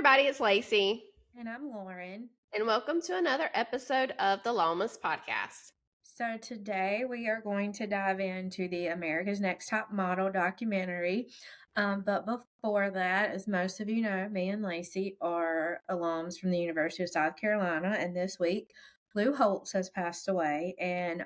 everybody, it's Lacey. And I'm Lauren. And welcome to another episode of the Lawmas Podcast. So today we are going to dive into the America's Next Top Model documentary. But before that, as most of you know, me and Lacey are alums from the University of South Carolina. And this week, Lou Holtz has passed away. And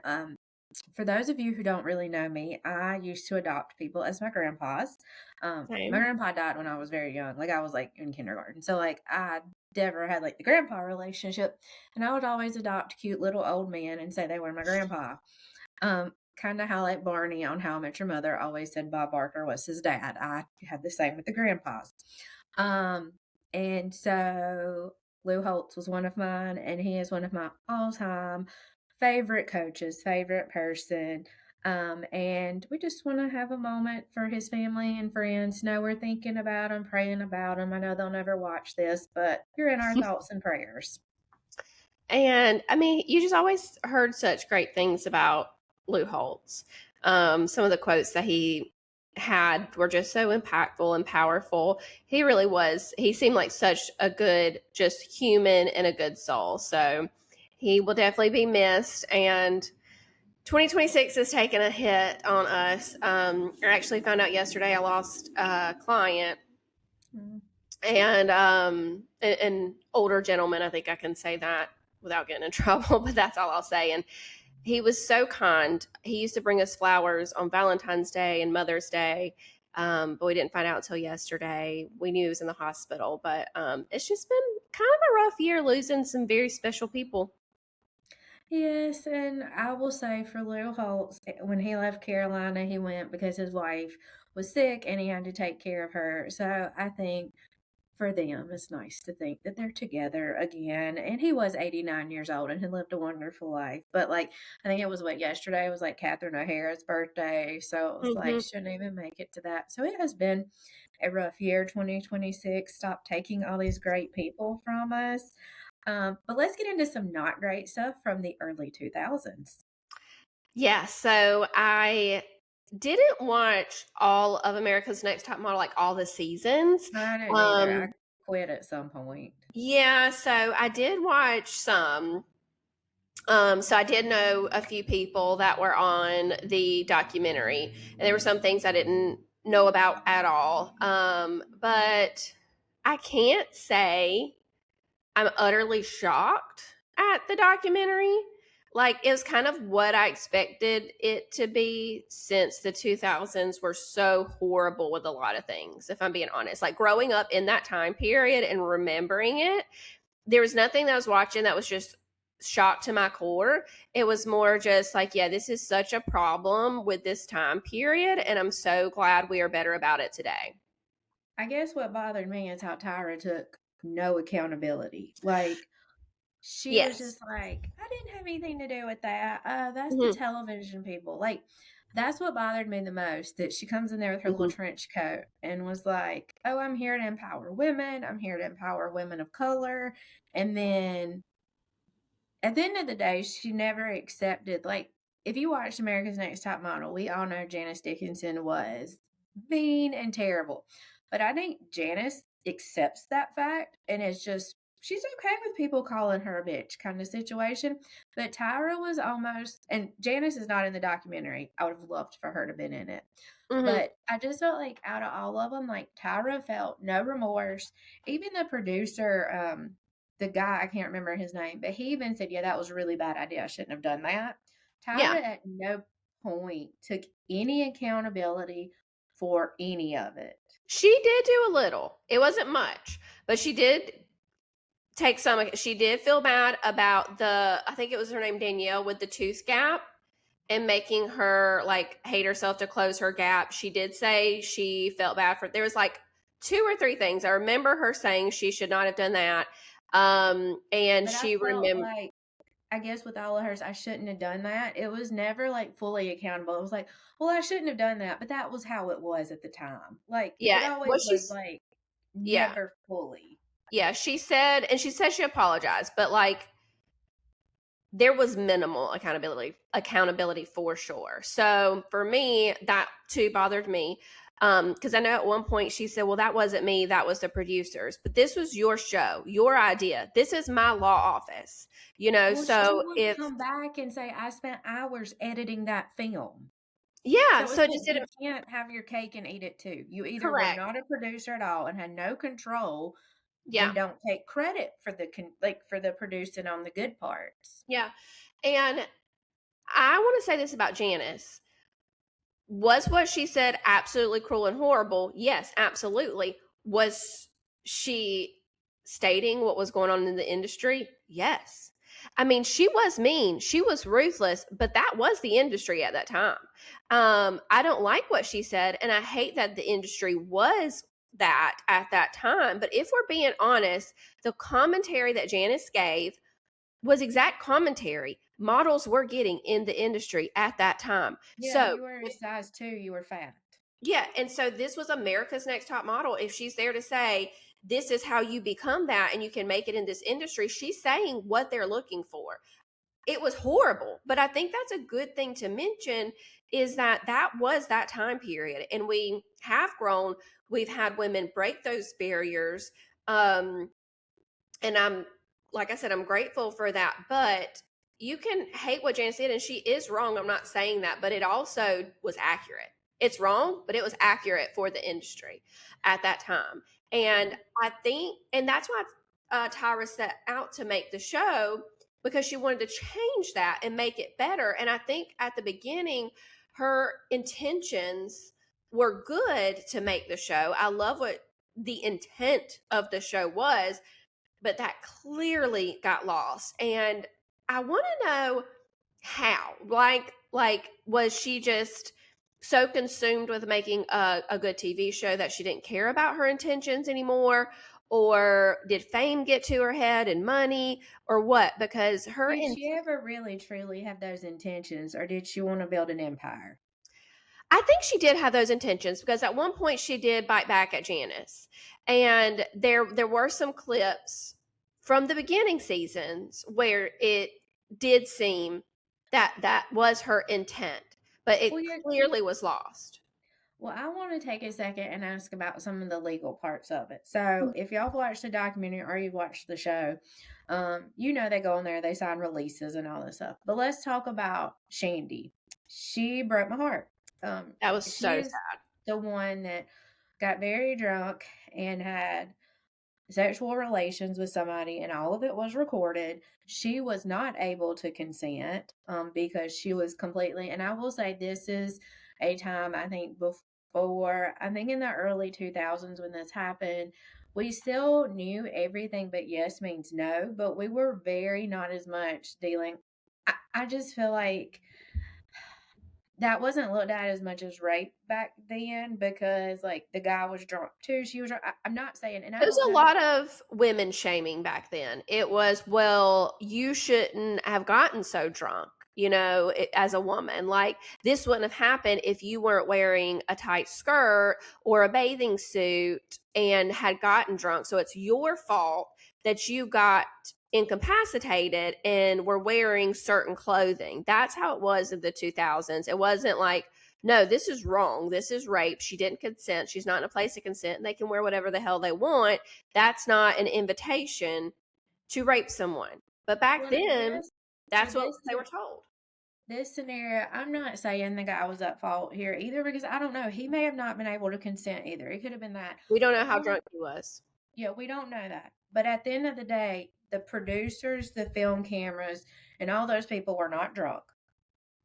for those of you who don't really know me, I used to adopt people as my grandpas. My grandpa died when I was very young. I was in kindergarten. So I never had the grandpa relationship, and I would always adopt cute little old men and say they were my grandpa. Kind of how Barney on How I Met Your Mother always said Bob Barker was his dad. I had the same with the grandpas. And so Lou Holtz was one of mine, and he is one of my all-time favorite coaches, favorite person. And we just want to have a moment for his family and friends. Know we're thinking about him, praying about him. I know they'll never watch this, but you're in our thoughts and prayers. And I mean, you just always heard such great things about Lou Holtz. Some of the quotes that he had were just so impactful and powerful. He really was. He seemed like such a good, just human and a good soul. So he will definitely be missed. And 2026 is taking a hit on us. I actually found out yesterday I lost a client and an older gentleman. I think I can say that without getting in trouble, but that's all I'll say. And he was so kind. He used to bring us flowers on Valentine's Day and Mother's Day. But we didn't find out until yesterday. We knew he was in the hospital, but it's just been kind of a rough year losing some very special people. Yes, and I will say for Lou Holtz, when he left Carolina, he went because his wife was sick and he had to take care of her. So I think for them, it's nice to think that they're together again. And he was 89 years old and he lived a wonderful life. But I think it was yesterday? It was Catherine O'Hara's birthday. So it was shouldn't even make it to that. So it has been a rough year, 2026. Stop taking all these great people from us. But let's get into some not great stuff from the early 2000s. Yeah, so I didn't watch all of America's Next Top Model, all the seasons. I didn't either. I quit at some point. Yeah, so I did watch some. So I did know a few people that were on the documentary, and there were some things I didn't know about at all. But I can't say I'm utterly shocked at the documentary. It was kind of what I expected it to be, since the 2000s were so horrible with a lot of things, if I'm being honest. Growing up in that time period and remembering it, there was nothing that I was watching that was just shocked to my core. It was more just yeah, this is such a problem with this time period, and I'm so glad we are better about it today. I guess what bothered me is how Tyra took no accountability. She was just I didn't have anything to do with that. That's the television people. That's what bothered me the most, that she comes in there with her little trench coat and was like, oh, I'm here to empower women. I'm here to empower women of color. And then at the end of the day, she never accepted, if you watched America's Next Top Model, we all know Janice Dickinson was mean and terrible. But I think Janice accepts that fact, and it's just, she's okay with people calling her a bitch kind of situation. But Tyra was almost, and Janice is not in the documentary. I would have loved for her to have been in it. But I just felt out of all of them, Tyra felt no remorse. Even the producer, the guy, I can't remember his name, but he even said, yeah, that was a really bad idea. I shouldn't have done that. Tyra at no point took any accountability for any of it. She did do a little. It wasn't much, but she did take some. She did feel bad about I think it was her name, Danielle, with the tooth gap and making her hate herself to close her gap. She did say she felt bad for, there was 2 or 3 things. I remember her saying she should not have done that. And but she remembered, I guess with all of hers, I shouldn't have done that. It was never fully accountable. It was well, I shouldn't have done that, but that was how it was at the time. It always was never fully. Yeah, she said she apologized, but there was minimal accountability for sure. So for me, that too bothered me. Because I know at one point she said, well, that wasn't me, that was the producers. But this was your show, your idea. This is my law office, Well, so she would if come back and say, I spent hours editing that film. yeah, So so it's just like, did you it can't have your cake and eat it too. You either were correct. not a producer at all and had no control, Yeah. then don't take credit for for the producing on the good parts. Yeah. And I want to say this about Janice. Was what she said absolutely cruel and horrible? Yes, absolutely. Was she stating what was going on in the industry? Yes. I mean, she was mean. She was ruthless, but that was the industry at that time. I don't like what she said, and I hate that the industry was that at that time. But if we're being honest, the commentary that Janice gave was exact commentary models were getting in the industry at that time. Yeah, So you were a size 2, you were fat. yeah, and so this was America's Next Top Model. If she's there to say this is how you become that and you can make it in this industry, she's saying what they're looking for. It was horrible, but I think that's a good thing to mention is that that was that time period, and we have grown. We've had women break those barriers, and I'm like I said, I'm grateful for that. But you can hate what Janice did, and she is wrong. I'm not saying that, but it also was accurate. It's wrong, but it was accurate for the industry at that time. And I think, and that's why Tyra set out to make the show because she wanted to change that and make it better. And I think at the beginning, her intentions were good to make the show. I love what the intent of the show was, but that clearly got lost. And I want to know how. Like, was she just so consumed with making a good TV show that she didn't care about her intentions anymore? Or did fame get to her head and money or what? Because Did she ever really truly have those intentions, or did she want to build an empire? I think she did have those intentions because at one point she did bite back at Janice. And there were some clips from the beginning seasons where it did seem that that was her intent, but it clearly was lost. Well, I want to take a second and ask about some of the legal parts of it. So, if y'all have watched the documentary or you've watched the show, they go in there, they sign releases and all this stuff. But let's talk about Shandy. She broke my heart. That was so sad. The one that got very drunk and had sexual relations with somebody, and all of it was recorded. She was not able to consent because she was completely, and I will say this is a time, I think in the early 2000s when this happened, we still knew everything but yes means no, but we were very not as much dealing. I just feel like that wasn't looked at as much as rape back then because, like, the guy was drunk too. She was. I'm not saying, and There was a lot of women shaming back then. It was, well, you shouldn't have gotten so drunk, as a woman. Like, this wouldn't have happened if you weren't wearing a tight skirt or a bathing suit and had gotten drunk. So it's your fault that you got incapacitated and were wearing certain clothing. That's how it was in the 2000s. It wasn't like, no, this is wrong. This is rape. She didn't consent. She's not in a place to consent. And they can wear whatever the hell they want. That's not an invitation to rape someone. But back then, that's what they were told. This scenario, I'm not saying the guy was at fault here either because I don't know. He may have not been able to consent either. It could have been that. We don't know how drunk he was. Yeah, we don't know that. But at the end of the day, the producers, the film cameras, and all those people were not drunk.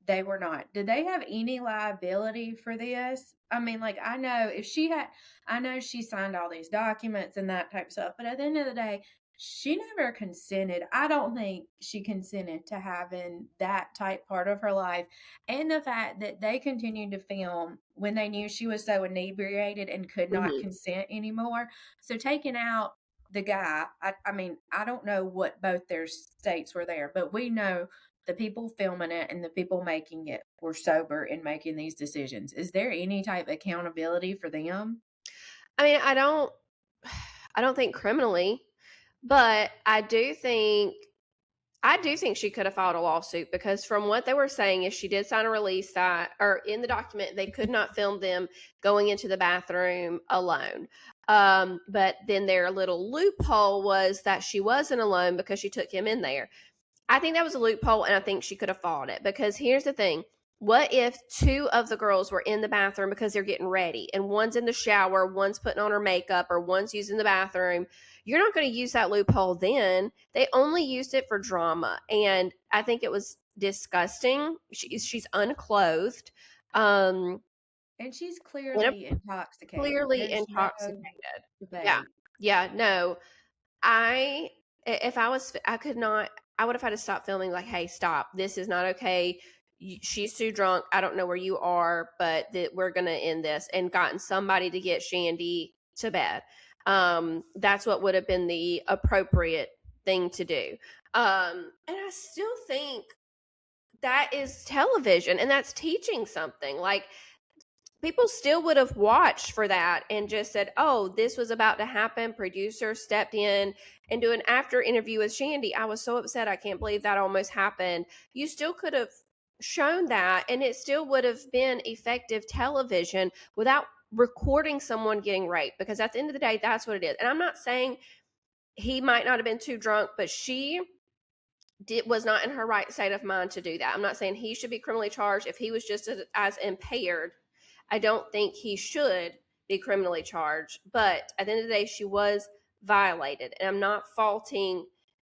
They were not. Did they have any liability for this? I mean, like, I know she signed all these documents and that type of stuff, but at the end of the day, she never consented. I don't think she consented to having that type part of her life. And the fact that they continued to film when they knew she was so inebriated and could not consent anymore. So taking out the guy, I mean, I don't know what both their states were there, but we know the people filming it and the people making it were sober in making these decisions. Is there any type of accountability for them? I mean, I don't think criminally, but I do think I do think she could have filed a lawsuit, because from what they were saying is she did sign a release that, or in the document, they could not film them going into the bathroom alone. But then their little loophole was that she wasn't alone because she took him in there. I think that was a loophole, and I think she could have fought it, because here's the thing. What if two of the girls were in the bathroom because they're getting ready, and one's in the shower, one's putting on her makeup, or one's using the bathroom? You're not going to use that loophole then. They only used it for drama, and I think it was disgusting. She's unclothed. And she's clearly intoxicated. Clearly intoxicated. No yeah, no. I would have had to stop filming, like, hey, stop. This is not okay. She's too drunk. I don't know where you are, but we're going to end this, and gotten somebody to get Shandy to bed. That's what would have been the appropriate thing to do. And I still think that is television, and that's teaching something. Like, people still would have watched for that and just said, oh, this was about to happen. Producer stepped in and do an after interview with Shandy. I was so upset. I can't believe that almost happened. You still could have shown that, and it still would have been effective television without recording someone getting raped, because at the end of the day, that's what it is. And I'm not saying he might not have been too drunk, but she was not in her right state of mind to do that. I'm not saying he should be criminally charged. If he was just as impaired, I don't think he should be criminally charged. But at the end of the day, she was violated. And I'm not faulting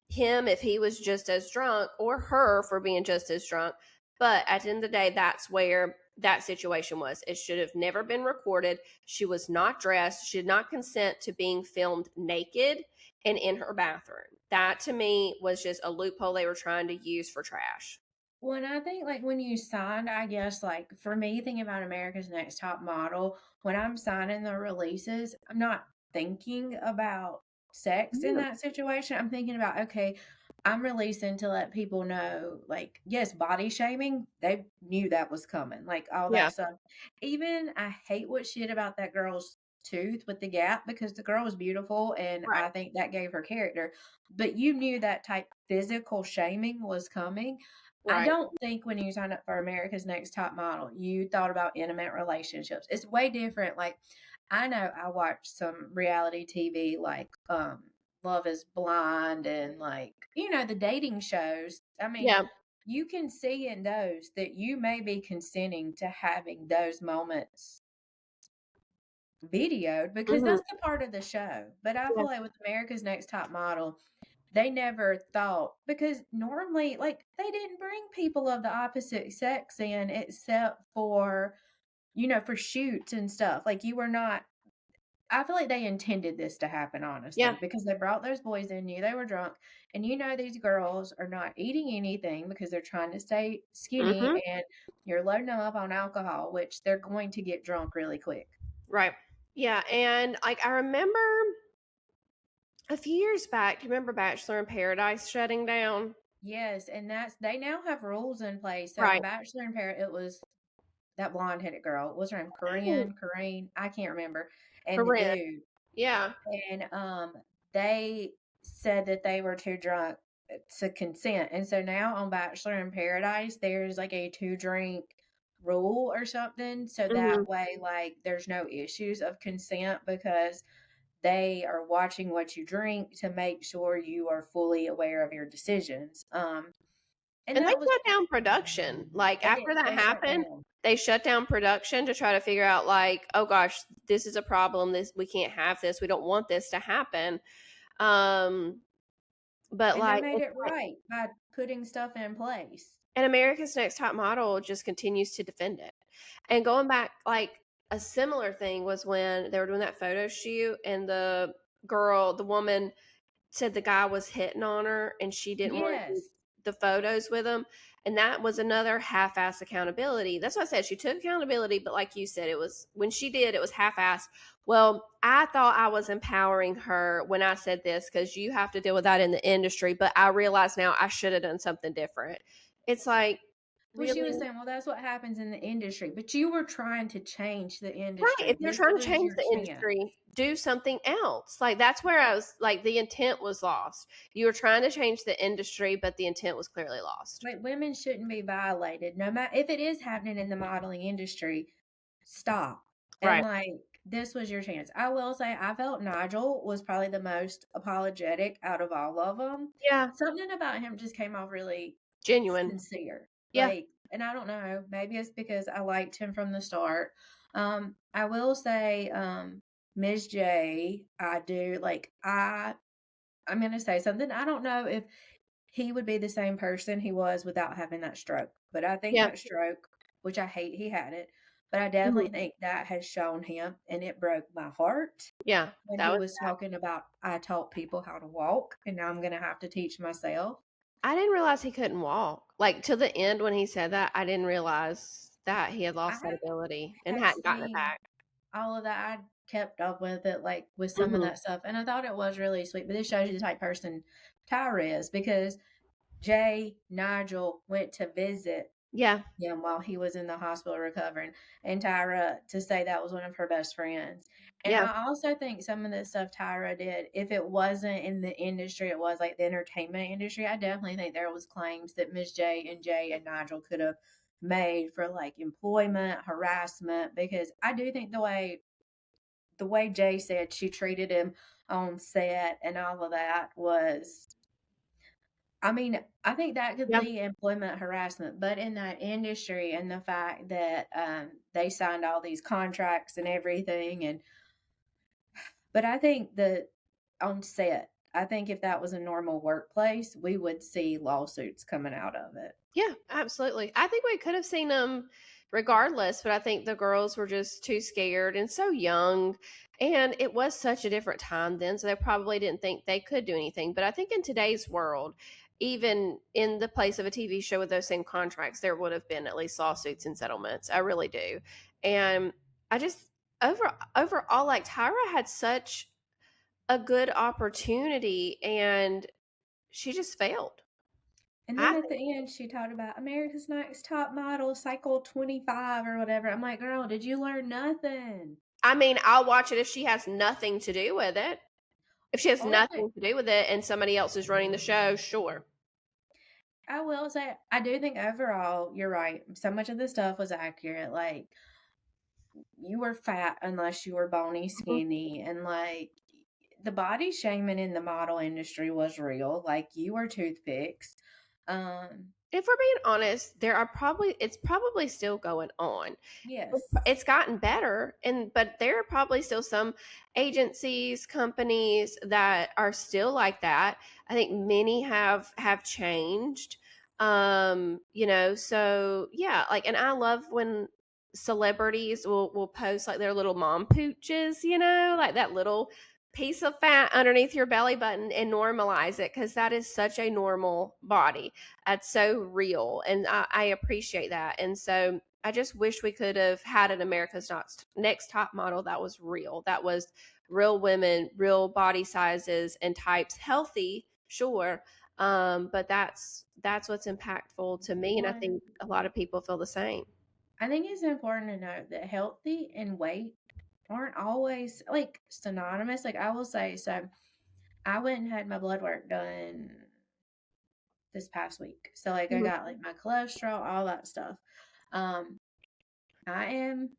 him if he was just as drunk, or her for being just as drunk. But at the end of the day, that's where that situation was. It should have never been recorded. She was not dressed. She did not consent to being filmed naked and in her bathroom. That, to me, was just a loophole they were trying to use for trash. When I think, like, when you signed, I guess, like, for me, thinking about America's Next Top Model, when I'm signing the releases, I'm not thinking about sex in that situation. I'm thinking about, okay, I'm releasing to let people know, like, yes, body shaming, they knew that was coming, like, all that stuff. Even, I hate what shit about that girl's tooth with the gap, because the girl was beautiful, and I think that gave her character. But you knew that type of physical shaming was coming. I don't think when you signed up for America's Next Top Model, you thought about intimate relationships. It's way different. Like, I know I watched some reality TV, like Love is Blind, and, like, the dating shows. I mean, you can see in those that you may be consenting to having those moments videoed, because that's the part of the show. But I feel like with America's Next Top Model, they never thought, because normally, like, they didn't bring people of the opposite sex in except for, for shoots and stuff. Like, you were not, I feel like they intended this to happen, honestly, because they brought those boys in, knew they were drunk, and these girls are not eating anything because they're trying to stay skinny, and you're loading them up on alcohol, which they're going to get drunk really quick. Right. Yeah. And, like, I remember a few years back, do you remember Bachelor in Paradise shutting down? Yes, and they now have rules in place. So Bachelor in Paradise, it was that blonde-headed girl. What was her name? Corinne? I can't remember. And the dude. Yeah. And they said that they were too drunk to consent. And so now on Bachelor in Paradise, there's like a 2-drink rule or something. So that way, like, there's no issues of consent, because they are watching what you drink to make sure you are fully aware of your decisions. And they shut down production. Like, after that happened, they shut down production to try to figure out, like, oh gosh, this is a problem. We can't have this. We don't want this to happen. But they made it right by putting stuff in place. And America's Next Top Model just continues to defend it. And going back, like, a similar thing was when they were doing that photo shoot, and the woman said the guy was hitting on her, and she didn't want to do the photos with him. And that was another half-ass accountability. That's what I said. She took accountability, but like you said, it was, when she did, it was half-ass. Well, I thought I was empowering her when I said this, because you have to deal with that in the industry. But I realize now I should have done something different. It's like, Well, she was saying, well, that's what happens in the industry. But you were trying to change the Right. industry. If you're This trying to was change your the chance. industry, do something else. Like that's where I was like the intent was lost. You were trying to change the industry, but the intent was clearly lost. Like women shouldn't be violated. No matter if it is happening in the modeling industry, stop. And Right. like this was your chance. I will say I felt Nigel was probably the most apologetic out of all of them. Yeah. Something about him just came off really Genuine. sincere. Yeah. Like, and I don't know, maybe it's because I liked him from the start. I will say, Ms. J, I do like I'm gonna say something. I don't know if he would be the same person he was without having that stroke. But I think Yeah. that stroke, which I hate he had it, but I Mm-hmm. definitely think that has shown him, and it broke my heart Yeah. when he was talking about, I taught people how to walk, and now I'm going to have to teach myself. I didn't realize he couldn't walk. Like to the end when he said that, I didn't realize that he had lost that ability and hadn't gotten it back. All of that, I kept up with it, like with some of that stuff, and I thought it was really sweet. But this shows you the type of person Tyra is, because Jay Nigel went to visit him while he was in the hospital recovering, and Tyra, to say that was one of her best friends. And I also think some of the stuff Tyra did, if it wasn't in the industry, it was like the entertainment industry, I definitely think there was claims that Miss J and Nigel could have made for like employment harassment, because I do think the way Jay said she treated him on set and all of that was, I mean, I think that could be employment harassment, but in that industry, and the fact that they signed all these contracts and everything, but I think that on set, I think if that was a normal workplace, we would see lawsuits coming out of it. Yeah, absolutely. I think we could have seen them regardless, but I think the girls were just too scared and so young. And it was such a different time then, so they probably didn't think they could do anything. But I think in today's world, even in the place of a TV show with those same contracts, there would have been at least lawsuits and settlements. I really do. And I just overall, like Tyra had such a good opportunity and she just failed. And then at the end, she talked about America's Next Top Model, cycle 25 or whatever. I'm like, girl, did you learn nothing? I mean, I'll watch it if she has nothing to do with it. If she has nothing to do with it and somebody else is running the show, sure. I will say, I do think overall, you're right. So much of the stuff was accurate. Like, you were fat unless you were bony, skinny, and like the body shaming in the model industry was real. Like, you were toothpicks. If we're being honest, it's probably still going on. Yes. It's gotten better, but there are probably still some agencies, companies that are still like that. I think many have changed. So yeah, like, and I love when celebrities will post like their little mom pooches, like that little piece of fat underneath your belly button, and normalize it, because that is such a normal body. That's so real, and I appreciate that. And so I just wish we could have had an America's Next Top Model that was real, that was real women, real body sizes and types, healthy, sure, but that's what's impactful to me, and I think a lot of people feel the same. I think it's important to note that healthy and weight aren't always like synonymous. Like, I will say, so I went and had my blood work done this past week. So like I got like my cholesterol, all that stuff. I am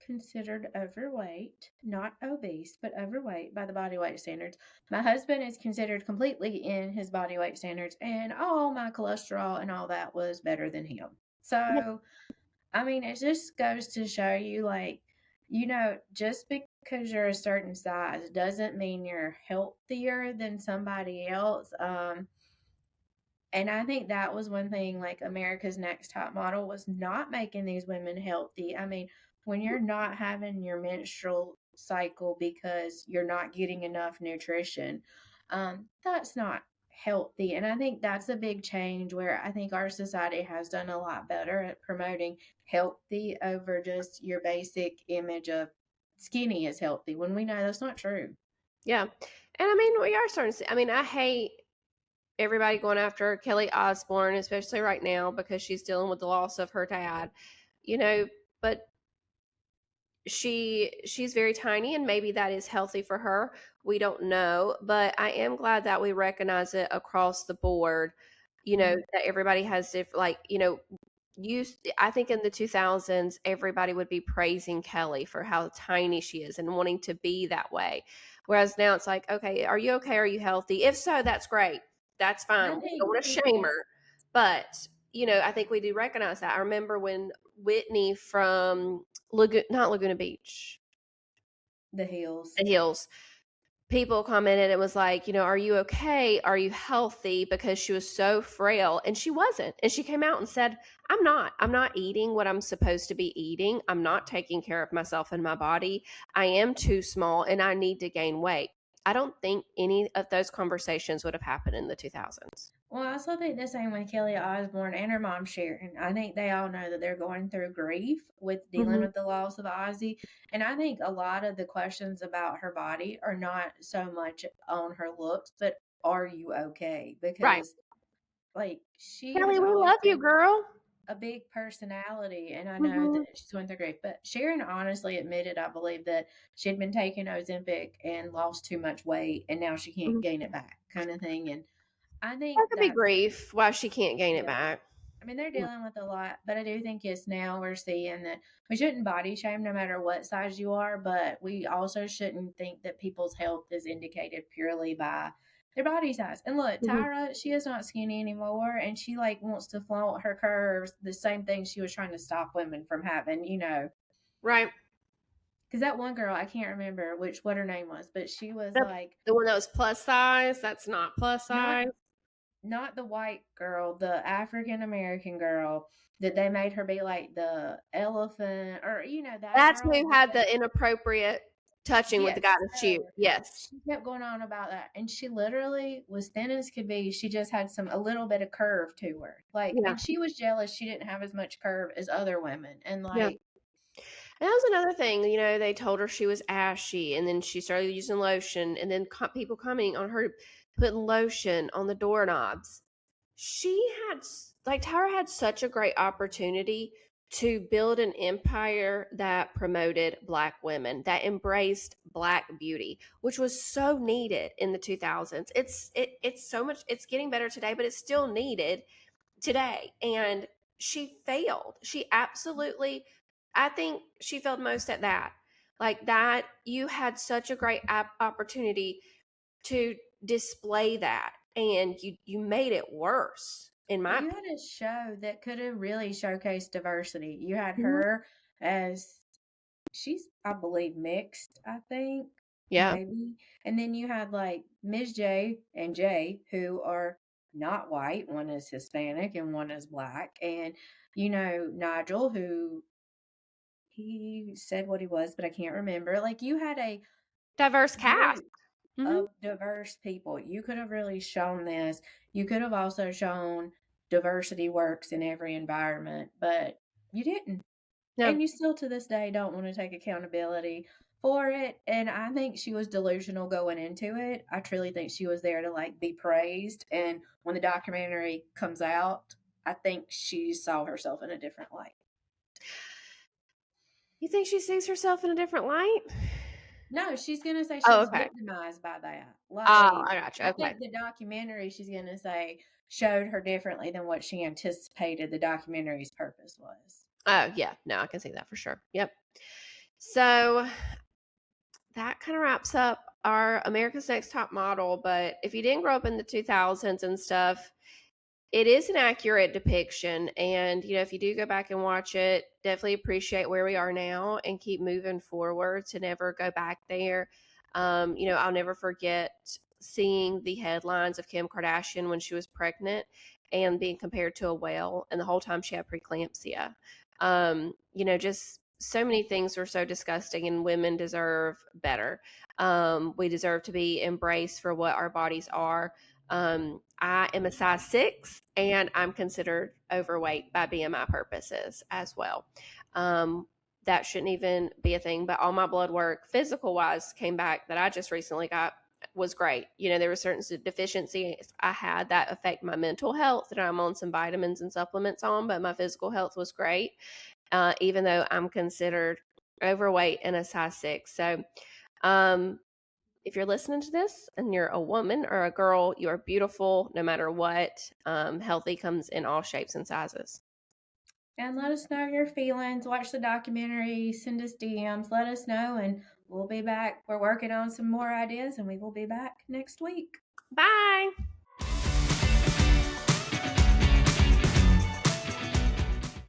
considered overweight, not obese, but overweight by the body weight standards. My husband is considered completely in his body weight standards, and all my cholesterol and all that was better than him. So, I mean, it just goes to show you, like, just because you're a certain size doesn't mean you're healthier than somebody else. And I think that was one thing, like America's Next Top Model was not making these women healthy. I mean, when you're not having your menstrual cycle because you're not getting enough nutrition, that's not healthy. And I think that's a big change where I think our society has done a lot better at promoting healthy over just your basic image of skinny is healthy, when we know that's not true. Yeah. And I mean, we are starting to see, I mean, I hate everybody going after Kelly Osbourne, especially right now because she's dealing with the loss of her dad, but she's very tiny, and maybe that is healthy for her. We don't know, but I am glad that we recognize it across the board, that everybody has different, I think in the 2000s, everybody would be praising Kelly for how tiny she is and wanting to be that way. Whereas now it's like, okay, are you okay? Are you healthy? If so, that's great. That's fine. We don't want to shame her. But, I think we do recognize that. I remember when Whitney from not Laguna Beach. The Hills. People commented, it was like, are you okay? Are you healthy? Because she was so frail, and she wasn't. And she came out and said, I'm not eating what I'm supposed to be eating. I'm not taking care of myself and my body. I am too small and I need to gain weight. I don't think any of those conversations would have happened in the 2000s. Well, I also think the same with Kelly Osbourne and her mom Sharon. I think they all know that they're going through grief with dealing with the loss of Ozzy. And I think a lot of the questions about her body are not so much on her looks, but are you okay? Because she Kelly, we love you, girl. A big personality, and I know that she's going through grief. But Sharon honestly admitted, I believe, that she had been taking Ozempic and lost too much weight, and now she can't gain it back, kind of thing. And I think that could be grief why she can't gain it back. I mean, they're dealing with a lot, but I do think it's now we're seeing that we shouldn't body shame no matter what size you are, but we also shouldn't think that people's health is indicated purely by their body size. And look, Tyra, she is not skinny anymore, and she wants to flaunt her curves, the same thing she was trying to stop women from having, Right. Because that one girl, I can't remember what her name was, but she was the one that was plus size. That's not plus size. Not the white girl, the African American girl that they made her be like the elephant, or that's girl who had the inappropriate touching with the guy in the shoe. Yes, she kept going on about that, and she literally was thin as could be. She just had a little bit of curve to her, and she was jealous she didn't have as much curve as other women, and And that was another thing, they told her she was ashy, and then she started using lotion, and then people commenting on her putting lotion on the doorknobs. Tyra had such a great opportunity to build an empire that promoted Black women, that embraced Black beauty, which was so needed in the 2000s. It's so much, it's getting better today, but it's still needed today. And she failed. She absolutely, I think she failed most at that. That you had such a great opportunity to display that, and you made it worse. You had a show that could have really showcased diversity. You had her as she's, I believe, mixed, I think. Yeah. Maybe. And then you had Ms. J and Jay, who are not white. One is Hispanic and one is Black. And, Nigel, who he said what he was, but I can't remember. You had a diverse cast of diverse people. You could have really shown this. You could have also shown diversity works in every environment, but you didn't. No. And you still to this day don't want to take accountability for it. And I think she was delusional going into it. I truly think she was there to be praised. And when the documentary comes out, I think she saw herself in a different light. You think she sees herself in a different light? No, she's going to say she was victimized by that. I gotcha. Okay. I think the documentary, she's going to say, showed her differently than what she anticipated the documentary's purpose was. Oh, yeah. No, I can see that for sure. Yep. So that kind of wraps up our America's Next Top Model. But if you didn't grow up in the 2000s and stuff, it is an accurate depiction. And, if you do go back and watch it, definitely appreciate where we are now and keep moving forward to never go back there. I'll never forget seeing the headlines of Kim Kardashian when she was pregnant and being compared to a whale. And the whole time she had preeclampsia. Just so many things were so disgusting, and women deserve better. We deserve to be embraced for what our bodies are. I am a size 6, and I'm considered overweight by BMI purposes as well. That shouldn't even be a thing, but all my blood work, physical wise, came back that I just recently got was great. You know, there were certain deficiencies I had that affect my mental health that I'm on some vitamins and supplements on, but my physical health was great, even though I'm considered overweight and a size 6. So, if you're listening to this and you're a woman or a girl, you are beautiful no matter what. Healthy comes in all shapes and sizes. And let us know your feelings. Watch the documentary. Send us DMs. Let us know, and we'll be back. We're working on some more ideas, and we will be back next week. Bye.